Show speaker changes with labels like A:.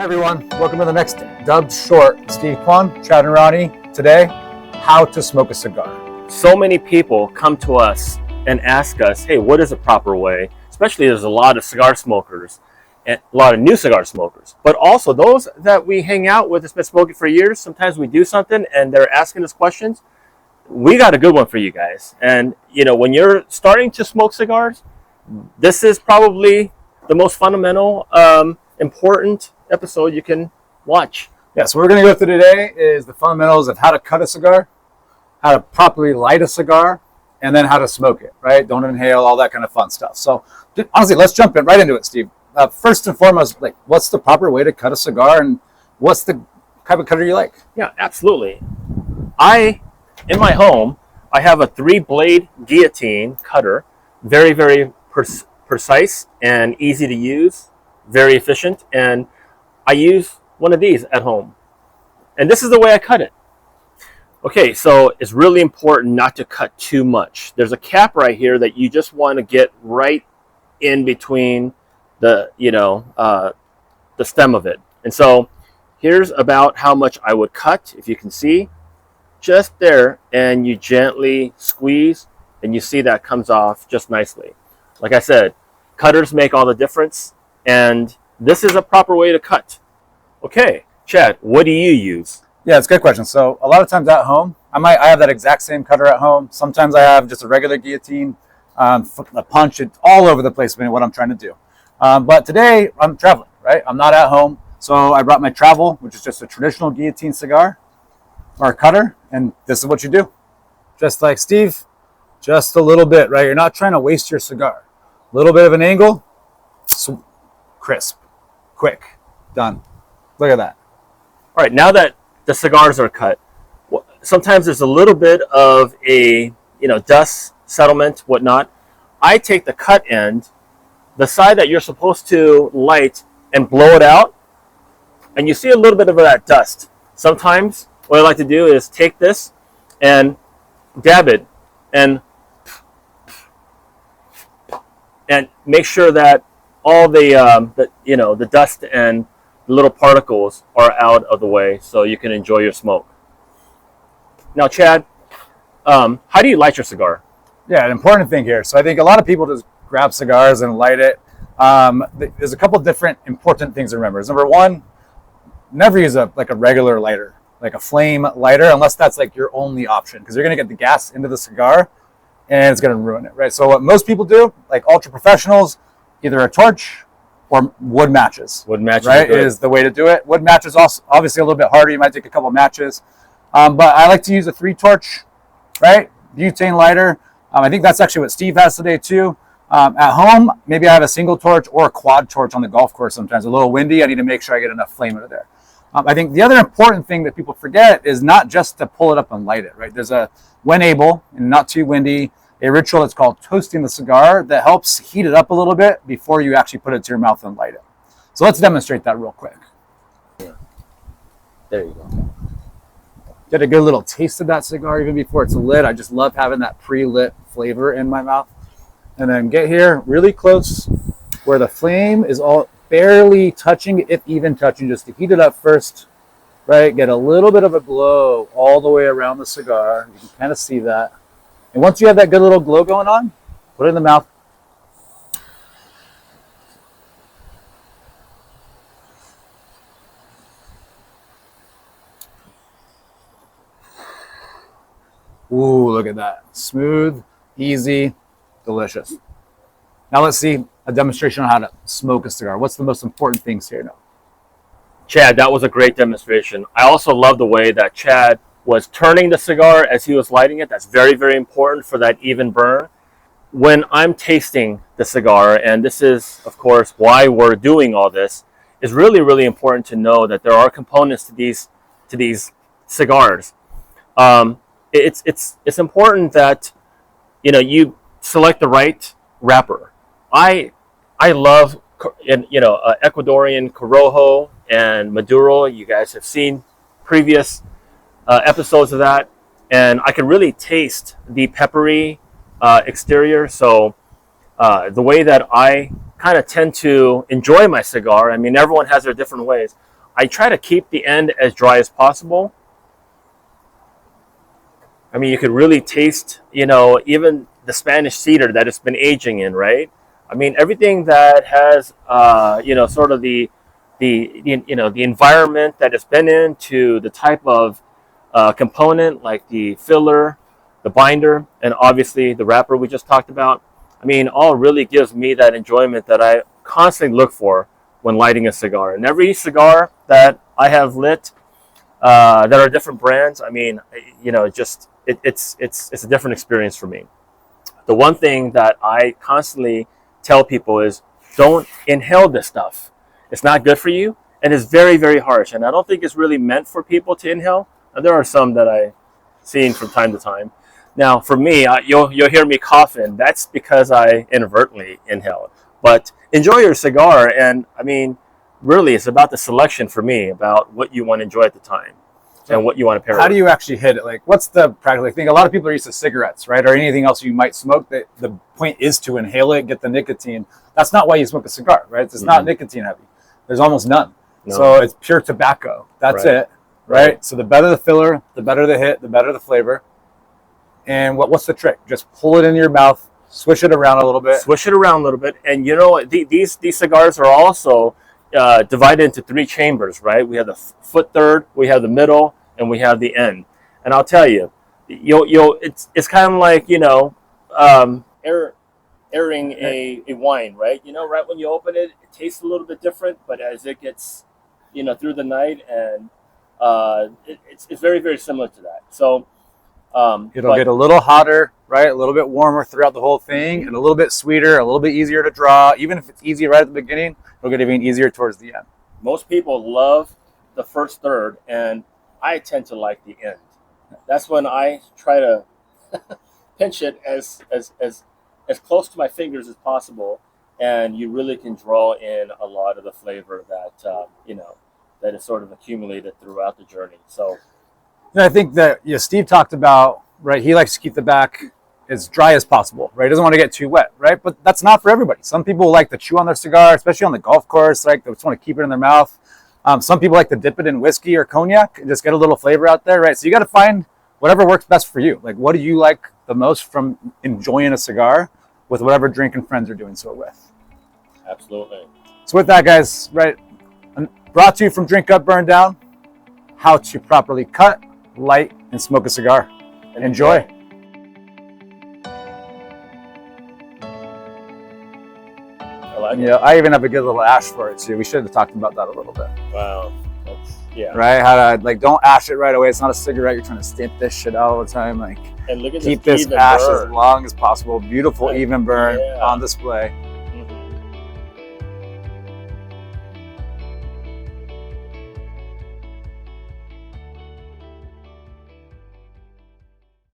A: Everyone, welcome to the next Dubbed Short. Steve Kwan, Chad and Ronnie. Today, how to smoke a cigar.
B: So many people come to us and ask us, hey, what is a proper way? Especially there's a lot of cigar smokers and a lot of new cigar smokers, but also those that we hang out with that's been smoking for years. Sometimes we do something and they're asking us questions. We got a good one for you guys. And when you're starting to smoke cigars, this is probably the most fundamental, important episode you can watch.
A: Yeah, so what we're going to go through today is the fundamentals of how to cut a cigar, how to properly light a cigar, and then how to smoke it, right? Don't inhale, all that kind of fun stuff. So honestly, let's jump right into it, Steve. First and foremost, what's the proper way to cut a cigar, and what's the type of cutter you like?
B: Yeah, absolutely. In my home, I have a 3-blade guillotine cutter, very, very precise and easy to use, very efficient, and I use one of these at home. And this is the way I cut it. Okay, so it's really important not to cut too much. There's a cap right here that you just want to get right in between the stem of it. And so here's about how much I would cut, if you can see, just there, and you gently squeeze, and you see that comes off just nicely. Like I said, cutters make all the difference, and this is a proper way to cut. Okay, Chad, what do you use?
A: Yeah, it's a good question. So a lot of times at home, I have that exact same cutter at home. Sometimes I have just a regular guillotine, a punch. It's all over the place depending on what I'm trying to do. But today I'm traveling, right? I'm not at home. So I brought my travel, which is just a traditional guillotine cigar or cutter. And this is what you do. Just like Steve, just a little bit, right? You're not trying to waste your cigar. A little bit of an angle, crisp, quick, done. Look at that.
B: All right, now that the cigars are cut, sometimes there's a little bit of a dust settlement, whatnot. I take the cut end, the side that you're supposed to light, and blow it out, and you see a little bit of that dust. Sometimes what I like to do is take this and dab it and make sure that all the dust and the little particles are out of the way so you can enjoy your smoke. Now, Chad, how do you light your cigar?
A: Yeah, an important thing here. So I think a lot of people just grab cigars and light it. There's a couple different important things to remember. Number one, never use a regular lighter, like a flame lighter, unless that's your only option, because you're going to get the gas into the cigar and it's going to ruin it, right? So what most people do, like ultra professionals, either a torch or wood matches.
B: Wood matches,
A: right, is the way to do it. Wood matches also obviously a little bit harder. You might take a couple matches, but I like to use a 3-torch, right, butane lighter. I think that's actually what Steve has today too. At home, maybe I have a single torch or a quad torch on the golf course. Sometimes a little windy, I need to make sure I get enough flame out of there. I think the other important thing that people forget is not just to pull it up and light it, right? There's when able and not too windy, a ritual that's called toasting the cigar that helps heat it up a little bit before you actually put it to your mouth and light it. So let's demonstrate that real quick.
B: Yeah. There you go.
A: Get a good little taste of that cigar even before it's lit. I just love having that pre-lit flavor in my mouth. And then get here really close where the flame is all barely touching, if even touching, just to heat it up first, right? Get a little bit of a glow all the way around the cigar. You can kind of see that. And once you have that good little glow going on, put it in the mouth. Ooh, look at that. Smooth, easy, delicious. Now let's see a demonstration on how to smoke a cigar. What's the most important things here now?
B: Chad, that was a great demonstration. I also love the way that Chad was turning the cigar as he was lighting it. That's very, very important for that even burn. When I'm tasting the cigar, and this is, of course, why we're doing all this, is really, really important to know that there are components to these cigars. It's important that you select the right wrapper. I love Ecuadorian Corojo and Maduro. You guys have seen previous episodes of that, and I can really taste the peppery exterior. So the way that I kind of tend to enjoy my cigar, I mean, everyone has their different ways. I try to keep the end as dry as possible. I mean, you could really taste, you know, even the Spanish cedar that it's been aging in, right? I mean, everything that has, you know, sort of you know, the environment that it's been in, to the type of component like the filler, the binder, and obviously the wrapper we just talked about. I mean, all really gives me that enjoyment that I constantly look for when lighting a cigar. And every cigar that I have lit that are different brands, I mean, you know, it's a different experience for me. The one thing that I constantly tell people is don't inhale this stuff. It's not good for you, and it's very, very harsh. And I don't think it's really meant for people to inhale. And there are some that I've seen from time to time. Now, for me, you'll hear me coughing. That's because I inadvertently inhaled. But enjoy your cigar, and I mean, really, it's about the selection for me, about what you want to enjoy at the time and what you want to pair.
A: How do you actually hit it? Like, what's the practical thing? A lot of people are used to cigarettes, right, or anything else you might smoke. That the point is to inhale it, get the nicotine. That's not why you smoke a cigar, right? It's not nicotine heavy. There's almost none. No. So it's pure tobacco. That's it, right? So the better the filler, the better the hit, the better the flavor. And what's the trick? Just pull it in your mouth, swish it around a little bit.
B: Swish it around a little bit. And you know, these cigars are also divided into 3 chambers, right? We have the foot third, we have the middle, and we have the end. And I'll tell you, it's kind of like, you know, airing a wine, right? You know, right when you open it, it tastes a little bit different, but as it gets, you know, through the night, and it's very, very similar to that. So
A: it'll get a little hotter, right? A little bit warmer throughout the whole thing, and a little bit sweeter, a little bit easier to draw. Even if it's easy right at the beginning, it'll get even easier towards the end.
B: Most people love the first third, and I tend to like the end. That's when I try to pinch it as close to my fingers as possible, and you really can draw in a lot of the flavor that you know, that is sort of accumulated throughout the journey. So.
A: And I think that Steve talked about, right, he likes to keep the back as dry as possible, right? He doesn't want to get too wet, right? But that's not for everybody. Some people like to chew on their cigar, especially on the golf course, like they just want to keep it in their mouth. Some people like to dip it in whiskey or cognac and just get a little flavor out there, right? So you got to find whatever works best for you. Like, what do you like the most from enjoying a cigar with whatever drink and friends are doing so with?
B: Absolutely.
A: So with that, guys, right, brought to you from Drink Up, Burn Down, how to properly cut, light, and smoke a cigar. And enjoy.
B: I like it.
A: You know, I even have a good little ash for it too. We should have talked about that a little bit.
B: Wow. Yeah.
A: Right? How to, like, don't ash it right away. It's not a cigarette. You're trying to stamp this shit out all the time. Like,
B: and look at
A: keep this ash as long as possible. Beautiful even burn on display.